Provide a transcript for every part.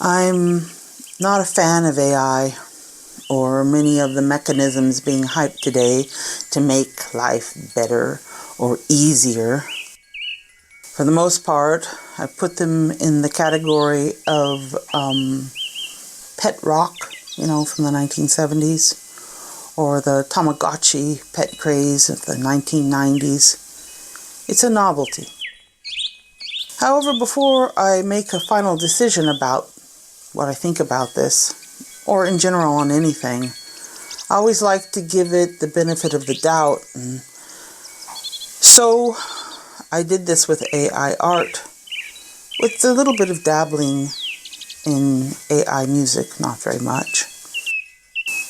I'm not a fan of AI or many of the mechanisms being hyped today to make life better or easier. For the most part, I put them in the category of pet rock, from the 1970s, or the Tamagotchi pet craze of the 1990s. It's a novelty. However, before I make a final decision about what I think about this, or in general on anything, I always like to give it the benefit of the doubt. And so I did this with AI art, with a little bit of dabbling in AI music, not very much.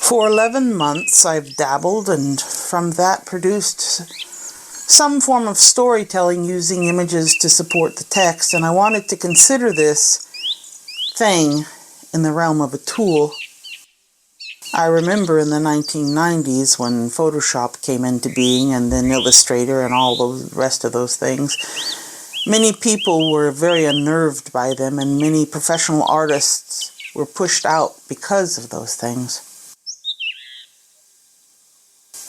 For 11 months I've dabbled, and from that produced some form of storytelling using images to support the text, and I wanted to consider this thing in the realm of a tool. I remember in the 1990s when Photoshop came into being, and then Illustrator and all the rest of those things, many people were very unnerved by them, and many professional artists were pushed out because of those things.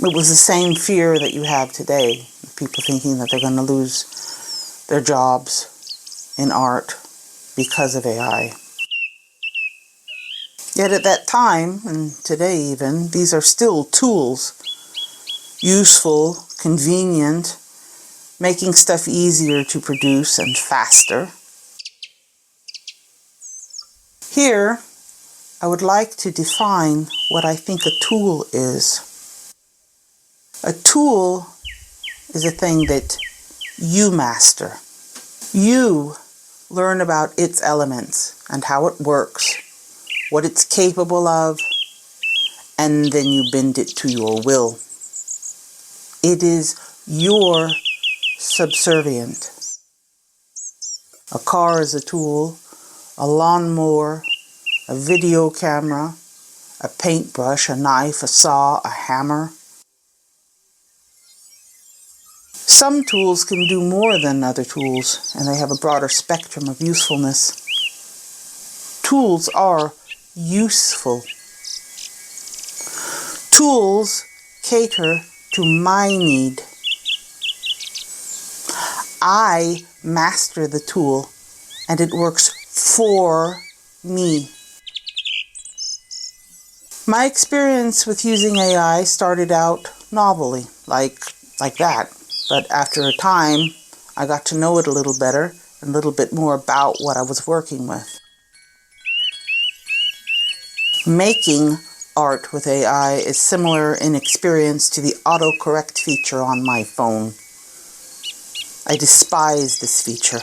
It was the same fear that you have today, people thinking that they're going to lose their jobs in art because of AI. Yet at that time, and today even, these are still tools. Useful, convenient, making stuff easier to produce and faster. Here, I would like to define what I think a tool is. A tool is a thing that you master. You learn about its elements and how it works, what it's capable of, and then you bend it to your will. It is your subservient. A car is a tool, a lawnmower, a video camera, a paintbrush, a knife, a saw, a hammer. Some tools can do more than other tools, and they have a broader spectrum of usefulness. Tools are useful. Tools cater to my need. I master the tool, and it works for me. My experience with using AI started out novelly, like that. But after a time, I got to know it a little better and a little bit more about what I was working with. Making art with AI is similar in experience to the autocorrect feature on my phone. I despise this feature.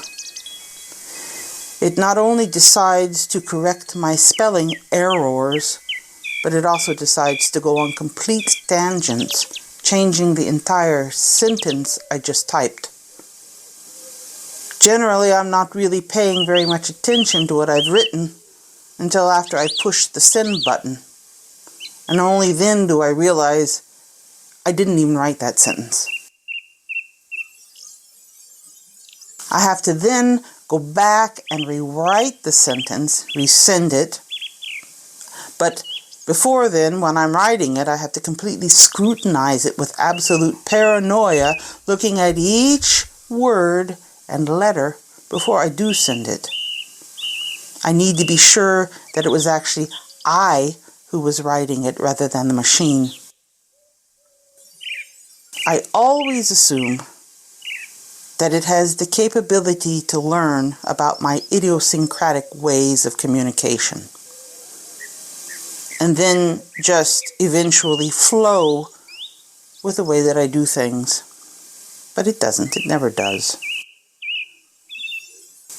It not only decides to correct my spelling errors, but it also decides to go on complete tangents, changing the entire sentence I just typed. Generally, I'm not really paying very much attention to what I've written until after I push the send button. And only then do I realize I didn't even write that sentence. I have to then go back and rewrite the sentence, resend it. But before then, when I'm writing it, I have to completely scrutinize it with absolute paranoia, looking at each word and letter before I do send it. I need to be sure that it was actually I who was writing it rather than the machine. I always assume that it has the capability to learn about my idiosyncratic ways of communication, and then just eventually flow with the way that I do things. But it doesn't. It never does.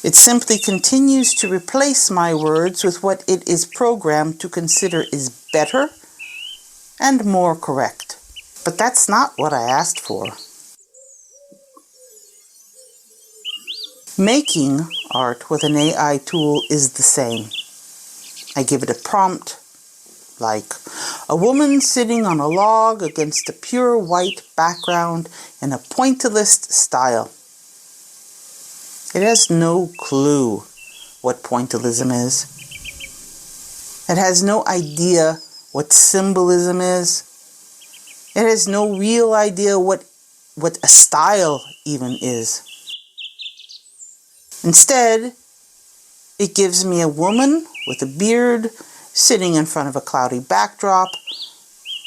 It simply continues to replace my words with what it is programmed to consider is better and more correct. But that's not what I asked for. Making art with an AI tool is the same. I give it a prompt like, a woman sitting on a log against a pure white background in a pointillist style. It has no clue what pointillism is. It has no idea what symbolism is. It has no real idea what a style even is. Instead, it gives me a woman with a beard sitting in front of a cloudy backdrop.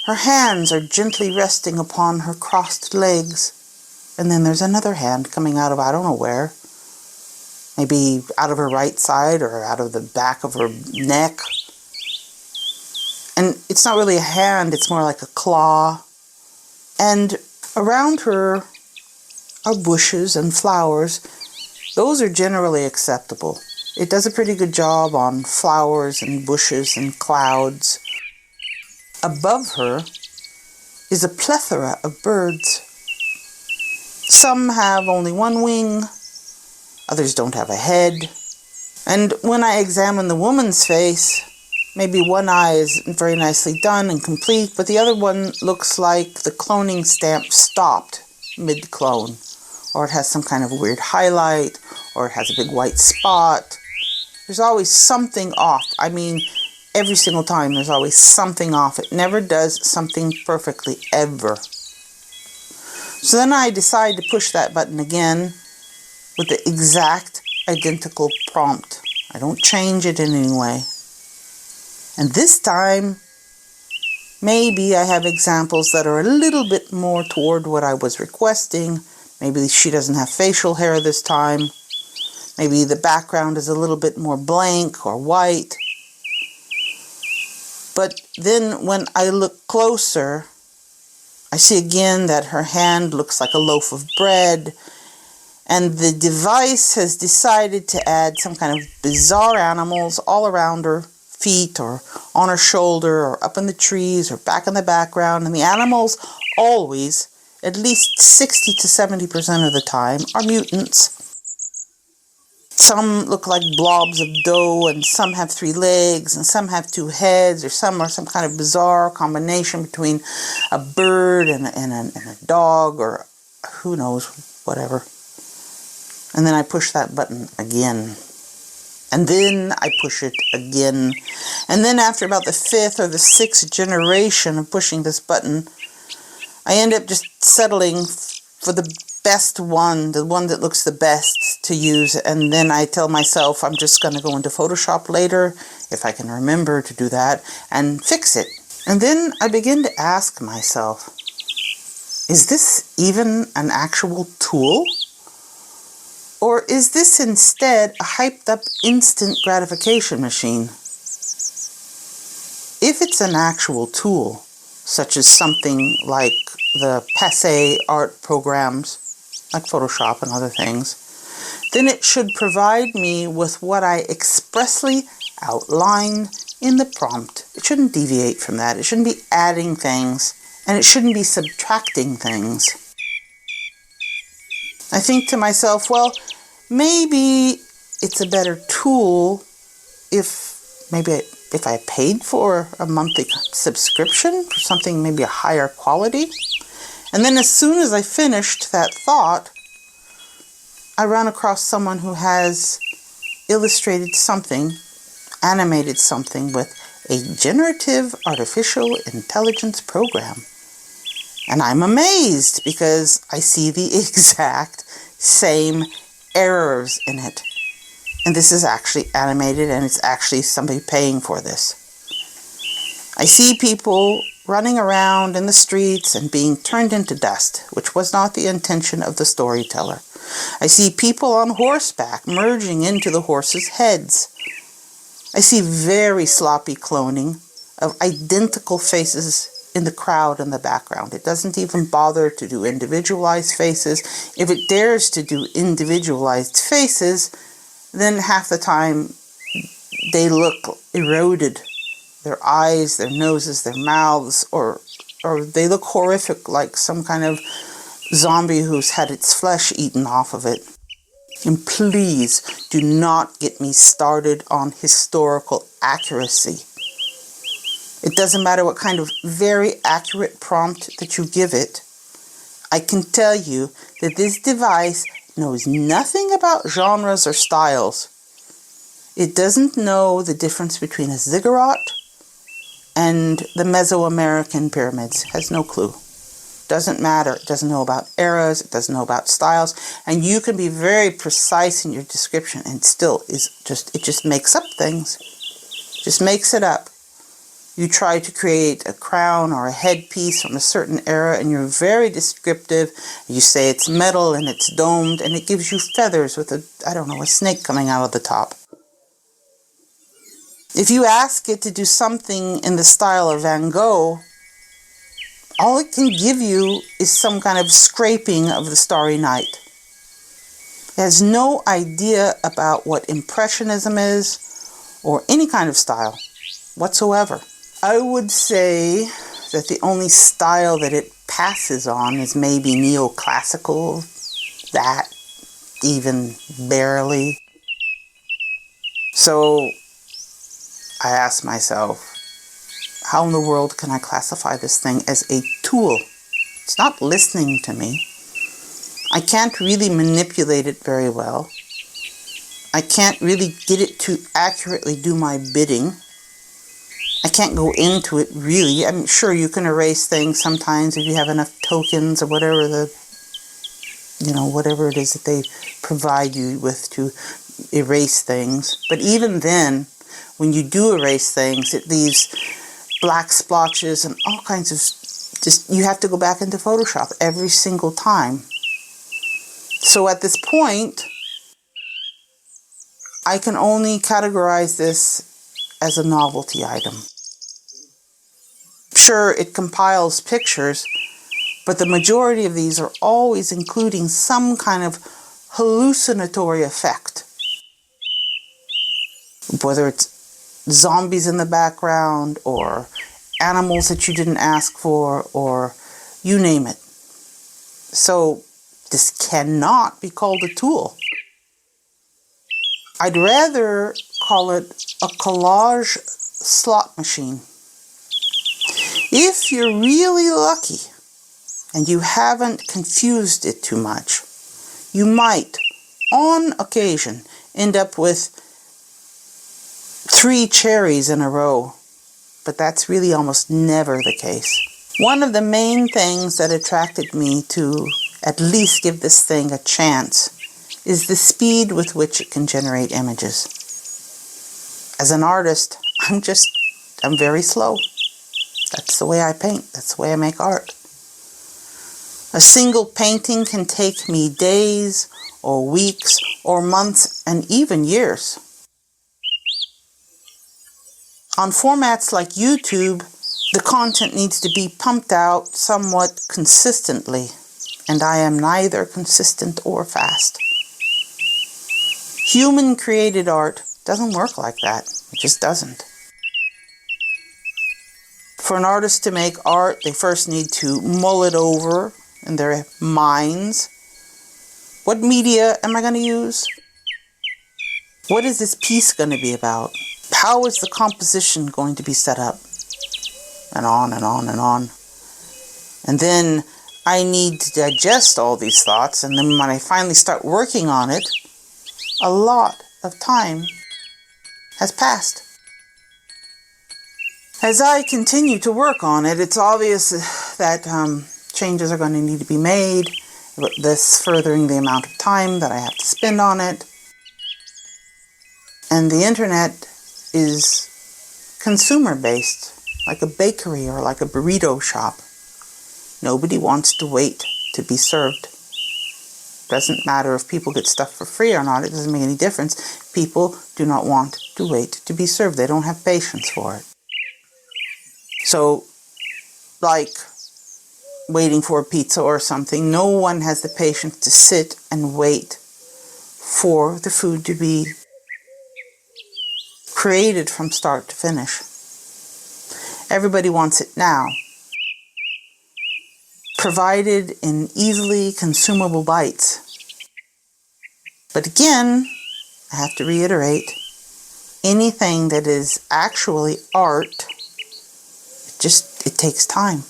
Her hands are gently resting upon her crossed legs. And then there's another hand coming out of I don't know where. Maybe out of her right side or out of the back of her neck. And it's not really a hand, it's more like a claw. And around her are bushes and flowers. Those are generally acceptable. It does a pretty good job on flowers and bushes and clouds. Above her is a plethora of birds. Some have only one wing, others don't have a head. And when I examine the woman's face, maybe one eye is very nicely done and complete, but the other one looks like the cloning stamp stopped mid-clone. Or it has some kind of weird highlight, or it has a big white spot. There's always something off. I mean, every single time there's always something off. It never does something perfectly, ever. So then I decide to push that button again with the exact identical prompt. I don't change it in any way. And this time, maybe I have examples that are a little bit more toward what I was requesting. Maybe she doesn't have facial hair this time. Maybe the background is a little bit more blank or white. But then when I look closer, I see again that her hand looks like a loaf of bread. And the device has decided to add some kind of bizarre animals all around her feet or on her shoulder or up in the trees or back in the background. And the animals always, at least 60 to 70% of the time, are mutants. Some look like blobs of dough, and some have 3 legs, and some have 2 heads, or some are some kind of bizarre combination between a bird and a dog, or who knows, whatever. And then I push that button again. And then I push it again. And then after about the 5th or the 6th generation of pushing this button, I end up just settling for the best one, the one that looks the best to use. And then I tell myself I'm just going to go into Photoshop later, if I can remember to do that, and fix it. And then I begin to ask myself, is this even an actual tool? Or is this instead a hyped up instant gratification machine? If it's an actual tool, such as something like the passé art programs, like Photoshop and other things, then it should provide me with what I expressly outline in the prompt. It shouldn't deviate from that. It shouldn't be adding things, and it shouldn't be subtracting things. I think to myself, well, maybe it's a better tool if I paid for a monthly subscription for something maybe a higher quality. And then as soon as I finished that thought, I ran across someone who has illustrated something, animated something with a generative artificial intelligence program. And I'm amazed because I see the exact same errors in it. And this is actually animated, and it's actually somebody paying for this. I see people running around in the streets and being turned into dust, which was not the intention of the storyteller. I see people on horseback merging into the horses' heads. I see very sloppy cloning of identical faces in the crowd in the background. It doesn't even bother to do individualized faces. If it dares to do individualized faces, then half the time they look eroded. Their eyes, their noses, their mouths, or they look horrific, like some kind of zombie who's had its flesh eaten off of it. And please do not get me started on historical accuracy. It doesn't matter what kind of very accurate prompt that you give it. I can tell you that this device knows nothing about genres or styles. It doesn't know the difference between a ziggurat and the Mesoamerican pyramids. Has no clue. Doesn't matter. It doesn't know about eras. It doesn't know about styles. And you can be very precise in your description and still it just makes up things. Just makes it up. You try to create a crown or a headpiece from a certain era and you're very descriptive. You say it's metal and it's domed and it gives you feathers with a snake coming out of the top. If you ask it to do something in the style of Van Gogh, all it can give you is some kind of scraping of the Starry Night. It has no idea about what Impressionism is or any kind of style whatsoever. I would say that the only style that it passes on is maybe neoclassical, that even barely. So I asked myself, how in the world can I classify this thing as a tool? It's not listening to me. I can't really manipulate it very well. I can't really get it to accurately do my bidding. I can't go into it really. I'm sure you can erase things sometimes if you have enough tokens or whatever whatever it is that they provide you with to erase things. But even then, when you do erase things, it leaves black splotches and all kinds of you have to go back into Photoshop every single time. So at this point, I can only categorize this as a novelty item. Sure, it compiles pictures, but the majority of these are always including some kind of hallucinatory effect. Whether it's zombies in the background, or animals that you didn't ask for, or you name it. So this cannot be called a tool. I'd rather call it a collage slot machine. If you're really lucky and you haven't confused it too much, you might, on occasion, end up with 3 cherries in a row, but that's really almost never the case. One of the main things that attracted me to at least give this thing a chance is the speed with which it can generate images. As an artist, I'm very slow. That's the way I paint. That's the way I make art. A single painting can take me days or weeks or months and even years. On formats like YouTube, the content needs to be pumped out somewhat consistently, and I am neither consistent or fast. Human-created art doesn't work like that. It just doesn't. For an artist to make art, they first need to mull it over in their minds. What media am I going to use? What is this piece going to be about? How is the composition going to be set up? And on and on and on. And then I need to digest all these thoughts, and then when I finally start working on it, a lot of time has passed. As I continue to work on it, it's obvious that changes are going to need to be made, this furthering the amount of time that I have to spend on it. And the internet is consumer-based, like a bakery or like a burrito shop. Nobody wants to wait to be served. Doesn't matter if people get stuff for free or not. It doesn't make any difference. People do not want to wait to be served. They don't have patience for it. So, like waiting for a pizza or something, no one has the patience to sit and wait for the food to be created from start to finish. Everybody wants it now, provided in easily consumable bites. But again, I have to reiterate, anything that is actually art, it takes time.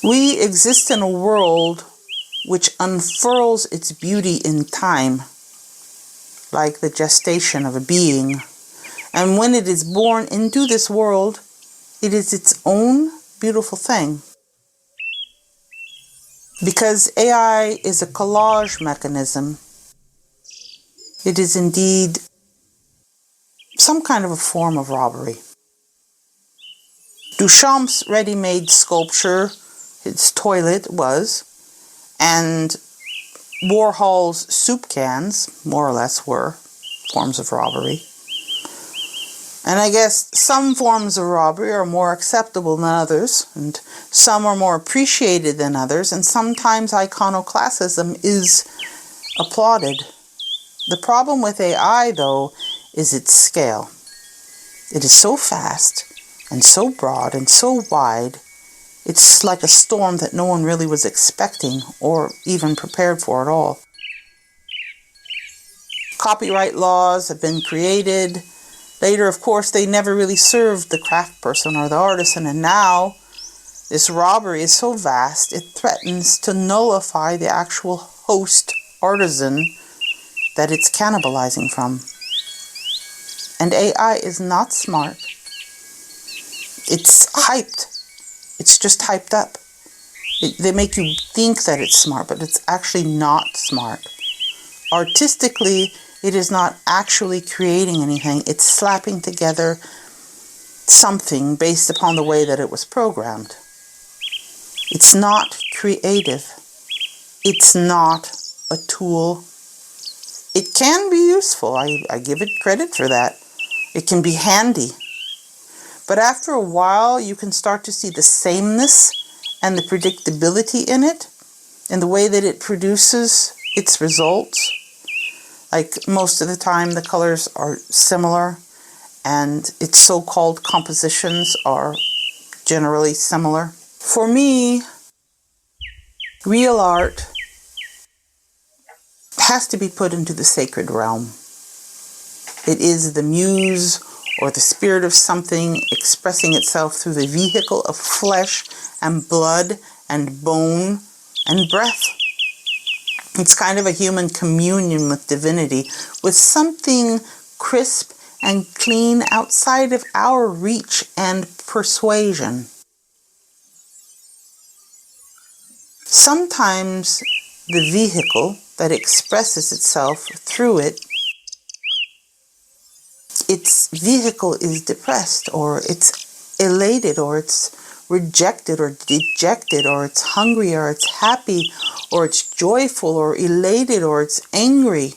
We exist in a world which unfurls its beauty in time, like the gestation of a being. And when it is born into this world, it is its own beautiful thing. Because AI is a collage mechanism, it is indeed some kind of a form of robbery. Duchamp's ready-made sculpture, his toilet was, and Warhol's soup cans, more or less, were forms of robbery. And I guess some forms of robbery are more acceptable than others, and some are more appreciated than others, and sometimes iconoclasm is applauded. The problem with AI, though, is its scale. It is so fast, and so broad, and so wide, it's like a storm that no one really was expecting, or even prepared for at all. Copyright laws have been created. Later, of course, they never really served the craft person or the artisan, and now this robbery is so vast it threatens to nullify the actual host artisan that it's cannibalizing from. And AI is not smart. It's hyped. It's just hyped up. They make you think that it's smart, but it's actually not smart. Artistically, it is not actually creating anything. It's slapping together something based upon the way that it was programmed. It's not creative. It's not a tool. It can be useful. I give it credit for that. It can be handy. But after a while, you can start to see the sameness and the predictability in it, and the way that it produces its results. Like most of the time, the colors are similar, and its so-called compositions are generally similar. For me, real art has to be put into the sacred realm. It is the muse or the spirit of something expressing itself through the vehicle of flesh and blood and bone and breath. It's kind of a human communion with divinity, with something crisp and clean outside of our reach and persuasion. Sometimes the vehicle that expresses itself through it, its vehicle is depressed, or it's elated, or it's rejected, or dejected, or it's hungry, or it's happy, or it's joyful, or elated, or it's angry.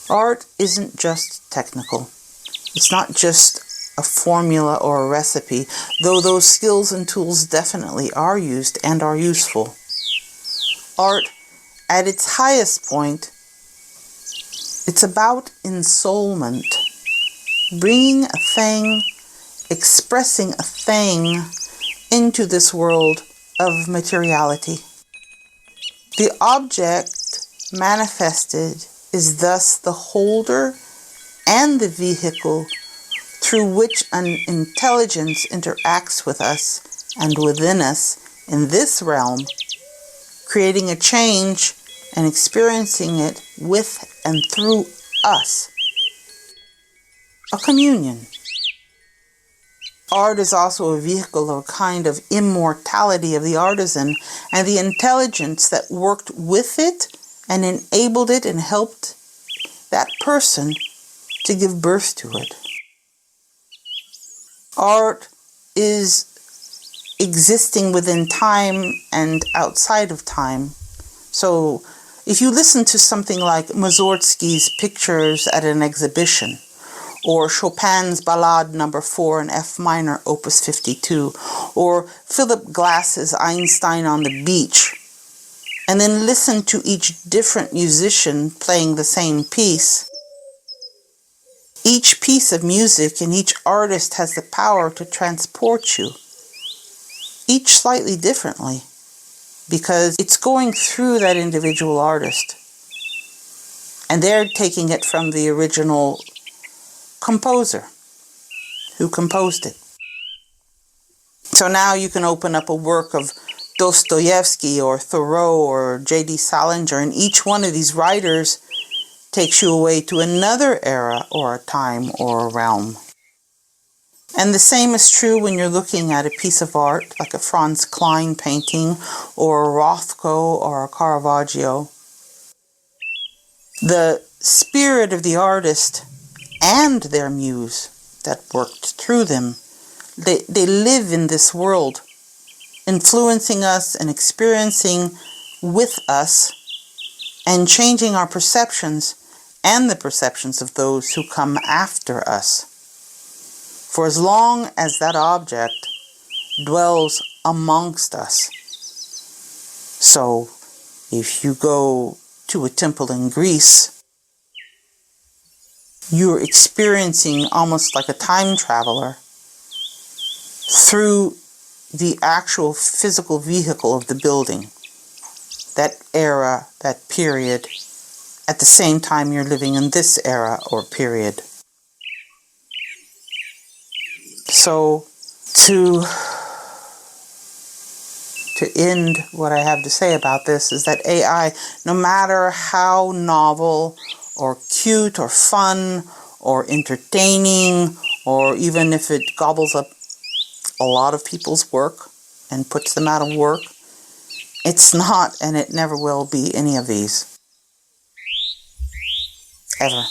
Art isn't just technical. It's not just a formula or a recipe, though those skills and tools definitely are used and are useful. Art, at its highest point, it's about ensoulment, bringing a thing, expressing a thing into this world of materiality. The object manifested is thus the holder and the vehicle through which an intelligence interacts with us and within us in this realm, creating a change and experiencing it with and through us. A communion. Art is also a vehicle of a kind of immortality of the artisan and the intelligence that worked with it and enabled it and helped that person to give birth to it. Art is existing within time and outside of time. So if you listen to something like Mussorgsky's pictures at an exhibition, or Chopin's Ballade No. 4 in F minor, Opus 52, or Philip Glass's Einstein on the Beach, and then listen to each different musician playing the same piece, each piece of music and each artist has the power to transport you, each slightly differently, because it's going through that individual artist. And they're taking it from the original composer who composed it. So now you can open up a work of Dostoevsky or Thoreau or J.D. Salinger, and each one of these writers takes you away to another era or a time or a realm. And the same is true when you're looking at a piece of art like a Franz Klein painting or a Rothko or a Caravaggio. The spirit of the artist and their muse that worked through them, they live in this world, influencing us and experiencing with us and changing our perceptions and the perceptions of those who come after us. For as long as that object dwells amongst us. So, if you go to a temple in Greece, you're experiencing almost like a time traveler through the actual physical vehicle of the building, that era, that period, at the same time you're living in this era or period. So, to end what I have to say about this is that AI, no matter how novel or cute or fun or entertaining, or even if it gobbles up a lot of people's work and puts them out of work, it's not and it never will be any of these. Ever.